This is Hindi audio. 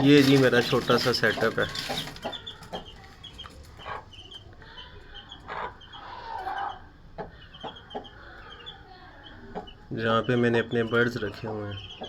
ये जी मेरा छोटा सा सेटअप है। जहाँ पे मैंने अपने बर्ड्स रखे हुए हैं।